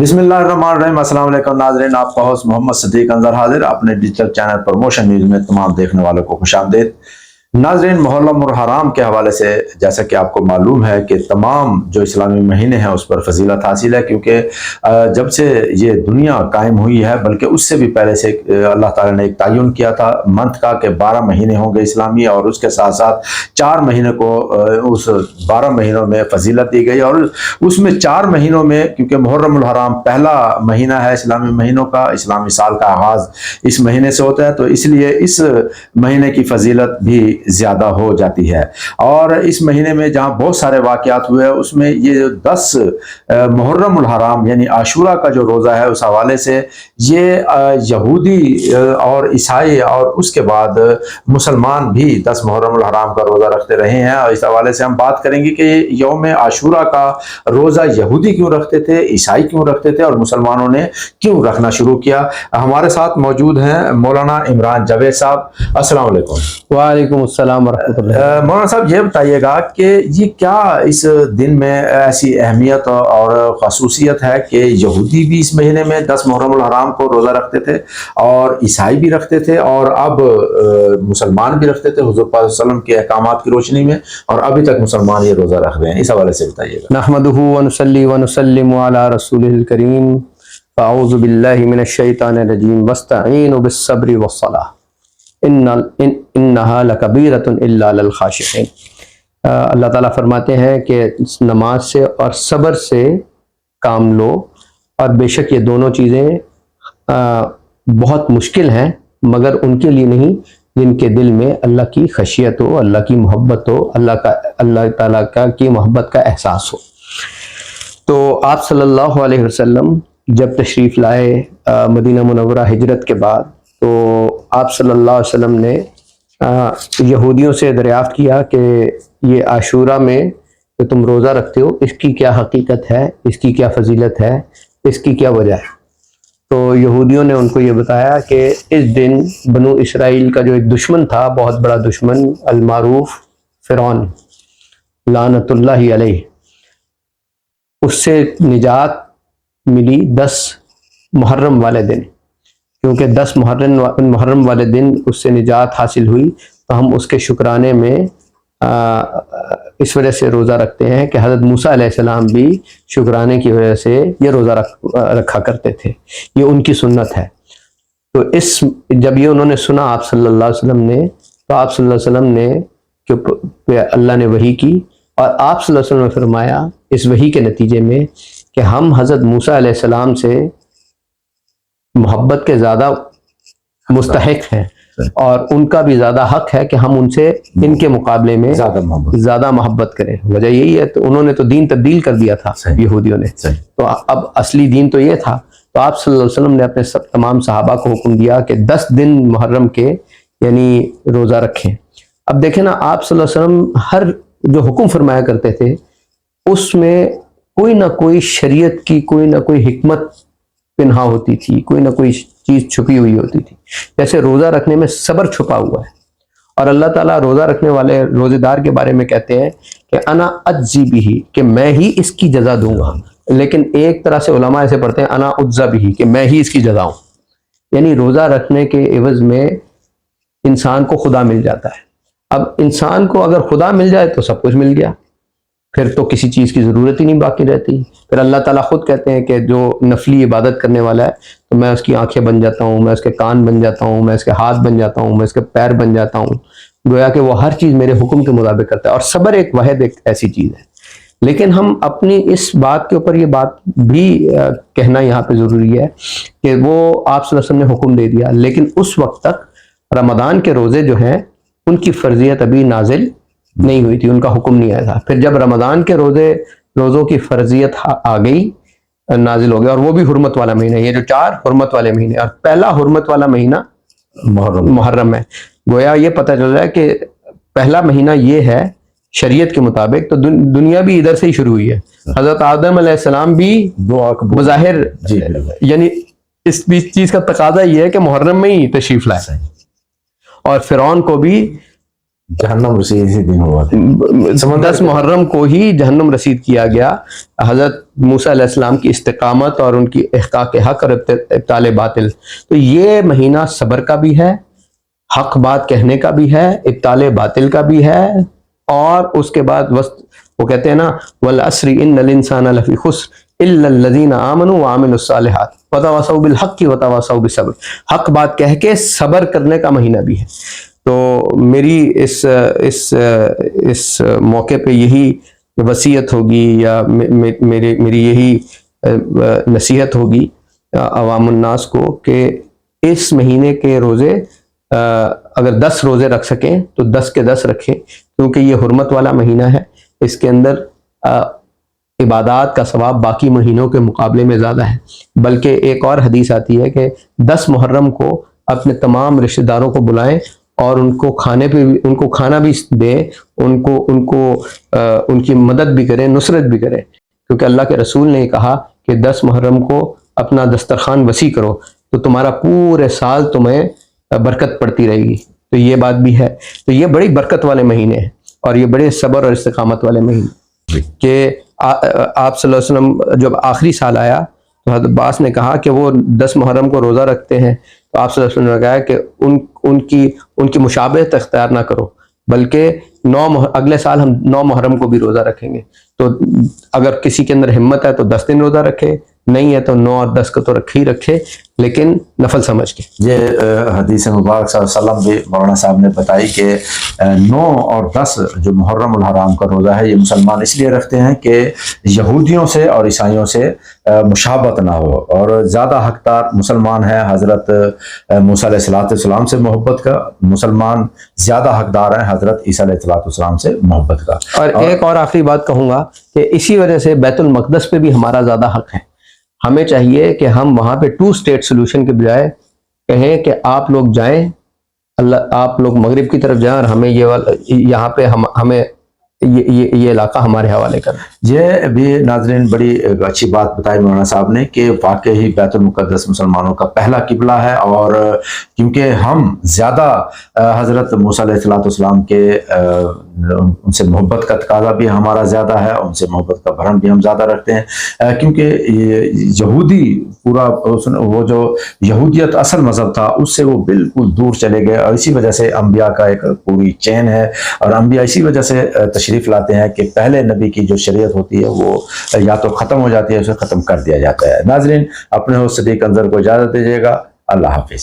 बिस्मिल्लाहिर्रहमानिर्रहीम। अस्सलाम वालेकुम नाज़रीन, आपका होस्ट मोहम्मद सदीक अंजर हाजिर अपने डिजिटल चैनल प्रमोशन न्यूज़ में तमाम देखने वालों को खुशामदीद। नाज़रीन, मुहर्रम और हराम के हवाले से जैसा कि आपको मालूम है कि तमाम जो इस्लामी महीने हैं उस पर फजीलत हासिल है, क्योंकि जब से ये दुनिया कायम हुई है, बल्कि उससे भी पहले से अल्लाह ताला ने एक तयन किया था मंथ का कि 12 महीने होंगे इस्लामी, और उसके साथ साथ 4 महीने को उस 12 महीनों में फजीलत दी गई। और उसमें 4 महीनों में, क्योंकि मुहर्रम उल हराम पहला महीना है इस्लामी महीनों का, इस्लामी साल का आगाज़ इस महीने से होता है, तो इसलिए इस महीने की फजीलत भी ज़्यादा हो जाती है। और इस महीने में जहाँ बहुत सारे वाक़यात हुए हैं, उसमें ये जो 10 मुहर्रम उल हराम यानी आशूरा का जो रोज़ा है, उस हवाले से ये यहूदी और ईसाई और उसके बाद मुसलमान भी 10 मुहर्रम उल हराम का रोज़ा रखते रहे हैं। और इस हवाले से हम बात करेंगे कि यौम आशूरा का रोज़ा यहूदी क्यों रखते थे, ईसाई क्यों रखते थे, और मुसलमानों ने क्यों रखना शुरू किया। हमारे साथ मौजूद हैं मौलाना इमरान जावेद साहब। अस्सलाम वालेकुम। वालेकुम अस्सलाम वरहमतुल्लाह। मौलाना साहब, ये बताइएगा कि ये क्या इस दिन में ऐसी अहमियत और खसूसियत है कि यहूदी भी इस महीने में 10 मुहर्रम उल हराम को रोज़ा रखते थे और ईसाई भी रखते थे, और अब मुसलमान भी रखते थे हुज़ूर पाक सल्लल्लाहु अलैहि वसल्लम के अहकामात की रोशनी में, और अभी तक मुसलमान ये रोज़ा रख रहे हैं। इस हवाले से बताइएगा। नहमदुहु व नुसल्ली व नुसल्लिमु अला रसूलिल करीम। फ़अऊज़ु बिल्लाहि मिनश शैतानिर रजीम। वस्तईनु बिस्सब्रि वस्सलाह इन्नहा लकबीरतुन इल्ला लिल खाशिईन। अल्लाह ताला फरमाते हैं कि नमाज से और सब्र से काम लो, और बेशक ये दोनों चीज़ें बहुत मुश्किल हैं, मगर उनके लिए नहीं जिनके दिल में अल्लाह की खशियत हो, अल्लाह की मोहब्बत हो, अल्लाह ताला की मोहब्बत का एहसास हो। तो आप सल्लल्लाहु अलैहि वसल्लम जब तशरीफ़ लाए मदीना मुनव्वरा हिजरत के बाद, तो आप सल्लल्लाहु अलैहि वसल्लम ने यहूदियों से दरियाफ़्त किया कि ये आशूरा में जो तुम रोज़ा रखते हो, इसकी क्या हकीकत है, इसकी क्या फजीलत है, इसकी क्या वजह है। तो यहूदियों ने उनको ये बताया कि इस दिन बनु इसराइल का जो एक दुश्मन था, बहुत बड़ा दुश्मन, अल-मारूफ फ़िरौन लानतुल्लाहि अलैहि, उससे निजात मिली 10 मुहर्रम वाले दिन। क्योंकि 10 मुहर्रम वाले दिन उससे निजात हासिल हुई, तो हम उसके शुक्राने में इस वजह से रोज़ा रखते हैं कि हज़रत मूसा अलैहिस्सलाम भी शुक्राने की वजह से ये रोज़ा रखा करते थे, ये उनकी सुन्नत है। तो जब ये उन्होंने सुना आप सल्लल्लाहु अलैहि वसल्लम ने, तो आप सल्लल्लाहु अलैहि वसल्लम ने कि अल्लाह ने वही की, और आप सल्लल्लाहु अलैहि वसल्लम ने फरमाया इस वही के नतीजे में कि हम हज़रत मूसा अलैहिस्सलाम से मोहब्बत के ज़्यादा मुस्तहिक हैं, और उनका भी ज़्यादा हक है कि हम उनसे इनके मुकाबले में ज़्यादा मोहब्बत करें। वजह यही है, तो उन्होंने तो दीन तब्दील कर दिया था यहूदियों ने, तो अब असली दीन तो ये था। तो आप सल्लल्लाहु अलैहि वसल्लम ने अपने तमाम सहाबा को हुक्म दिया कि 10 दिन मुहर्रम के यानी रोज़ा रखें। अब देखें ना, आप सल्लल्लाहु अलैहि वसल्लम हर जो हुक्म फरमाया करते थे, उसमें कोई ना कोई शरीयत की कोई ना कोई हिकमत पिन्हा होती थी, कोई ना कोई चीज़ छुपी हुई होती थी। जैसे रोज़ा रखने में सब्र छुपा हुआ है, और अल्लाह ताला रोज़ा रखने वाले रोज़ेदार के बारे में कहते हैं कि अना अज्जी बिही, कि मैं ही इसकी जज़ा दूंगा। लेकिन एक तरह से उलमा ऐसे पढ़ते हैं अना उज्जा बिही, कि मैं ही इसकी जज़ा हूँ। यानी रोज़ा रखने के एवज़ में इंसान को खुदा मिल जाता है। अब इंसान को अगर खुदा मिल जाए तो सब कुछ मिल गया, फिर तो किसी चीज़ की ज़रूरत ही नहीं बाकी रहती। फिर अल्लाह ताला खुद कहते हैं कि जो नफली इबादत करने वाला है, तो मैं उसकी आंखें बन जाता हूँ, मैं उसके कान बन जाता हूँ, मैं उसके हाथ बन जाता हूँ, मैं उसके पैर बन जाता हूँ। गोया कि वो हर चीज़ मेरे हुक्म के मुताबिक करता है। और सब्र एक वाहिद एक ऐसी चीज़ है। लेकिन हम अपनी इस बात के ऊपर ये बात भी कहना यहाँ पे ज़रूरी है कि वो आप सल्लल्लाहु अलैहि वसल्लम ने हुक्म दे दिया, लेकिन उस वक्त तक रमज़ान के रोज़े जो हैं उनकी फ़र्जियत अभी नाजिल नहीं हुई थी, उनका हुक्म नहीं आया था। फिर जब रमज़ान के रोज़ों की फ़र्जियत आ गई, नाजिल हो गया, और वो भी हुर्मत वाला महीना, ये जो 4 हुर्मत वाले महीने, और पहला हुर्मत वाला महीना मुहर्रम है। गोया ये पता चल रहा है कि पहला महीना ये है शरीयत के मुताबिक, तो दुनिया भी इधर से ही शुरू हुई है। हज़रत आदम अलैहिस्सलाम भी बज़ाहिर, यानी इस चीज़ का तकाजा ये है कि मुहर्रम में ही तशरीफ़ लाए, और फ़िरौन को भी जहन्नम रसीद इसी दिन हुआ था। 10 मुहर्रम को ही जहन्नुम रसीद किया गया। हज़रत मूसा अलैहिस्सलाम की इस्तिकामत और उनकी इहक़ाक़ हक़ और इब्ताल बातिल। तो ये महीना सब्र का भी है, हक बात कहने का भी है, इब्ताल बातिल का भी है, और उसके बाद वो कहते हैं ना, वल अस्री इन्नल इंसाना लफी खुस्र इल्लल लज़ीना आमनू व अमिलुस सालिहात वतवासौ बिल हक़्क़ि वतवासौ बिस सब्र। हक बात कह के सब्र करने का महीना भी है। तो मेरी इस मौके पे यही वसीयत होगी या मेरी यही नसीहत होगी अवामुन्नास को कि इस महीने के रोज़े अगर 10 रोज़े रख सकें तो 10 के 10 रखें, क्योंकि ये हुर्मत वाला महीना है। इसके अंदर इबादत का सवाब बाकी महीनों के मुकाबले में ज़्यादा है। बल्कि एक और हदीस आती है कि 10 मुहर्रम को अपने तमाम रिश्तेदारों को बुलाएं और उनको खाना भी दें, उनकी मदद भी करें, नुसरत भी करें, क्योंकि अल्लाह के रसूल ने कहा कि 10 मुहर्रम को अपना दस्तरखान वसी करो तो तुम्हारा पूरे साल तुम्हें बरकत पड़ती रहेगी। तो ये बात भी है। तो ये बड़ी बरकत वाले महीने हैं और ये बड़े सब्र और इस्तिकामत वाले महीने कि आप सल्लल्लाहु अलैहि वसल्लम जब आखिरी साल आया तो हज़रत अब्बास ने कहा कि वो 10 मुहर्रम को रोज़ा रखते हैं, तो आप सल्लल्लाहु अलैहि वसल्लम ने कहा कि उनकी मुशाबहत इख्तियार ना करो, बल्कि अगले साल हम 9 मुहर्रम को भी रोज़ा रखेंगे। तो अगर किसी के अंदर हिम्मत है तो 10 दिन रोज़ा रखे, नहीं है तो 9 और 10 को तो रखे ही रखे, लेकिन नफल समझ के। ये हदीस मुबारक सल्लल्लाहु अलैहि वसल्लम भी मौलाना साहब ने बताई कि 9 और 10 जो मुहर्रम उल हराम का रोज़ा है, ये मुसलमान इसलिए रखते हैं कि यहूदियों से और ईसाइयों से मुशाबत ना हो, और ज़्यादा हकदार मुसलमान है हज़रत मूसा अलैहिस्सलाम से मोहब्बत का, मुसलमान ज़्यादा हकदार हैं हज़रत ईसा अलैहिस्सलाम से मोहब्बत का। और एक और आखिरी बात कहूँगा कि इसी वजह से बैतुल मक़दस पे भी हमारा ज़्यादा हक है। हमें चाहिए कि हम वहाँ पे 2 स्टेट सोल्यूशन के बजाय कहें कि आप लोग जाएं, आप लोग मगरिब की तरफ जाएं और हमें यहाँ पे हमें ये इलाका हमारे हवाले करना। ये भी नाज़रीन बड़ी अच्छी बात बताई मौलाना साहब ने कि वाकई ही बैतुल मुक़द्दस मुसलमानों का पहला किबला है, और क्योंकि हम ज़्यादा हज़रत मूसा अलैहिस्सलाम के उनसे मोहब्बत का तकाज़ा भी हमारा ज़्यादा है, उनसे मोहब्बत का भरम भी हम ज़्यादा रखते हैं, क्योंकि यहूदी पूरा वो जो यहूदियत असल मज़हब था उससे वो बिल्कुल दूर चले गए, और इसी वजह से अम्बिया का एक पूरी चेन है, और अम्बिया इसी वजह से तशरीफ लाते हैं कि पहले नबी की जो शरीयत होती है वो या तो ख़त्म हो जाती है, उसे ख़त्म कर दिया जाता है। नाज़रीन, अपने होस्ट सदीक़ अंज़र को इजाज़त दीजिएगा। अल्लाह हाफ़िज़।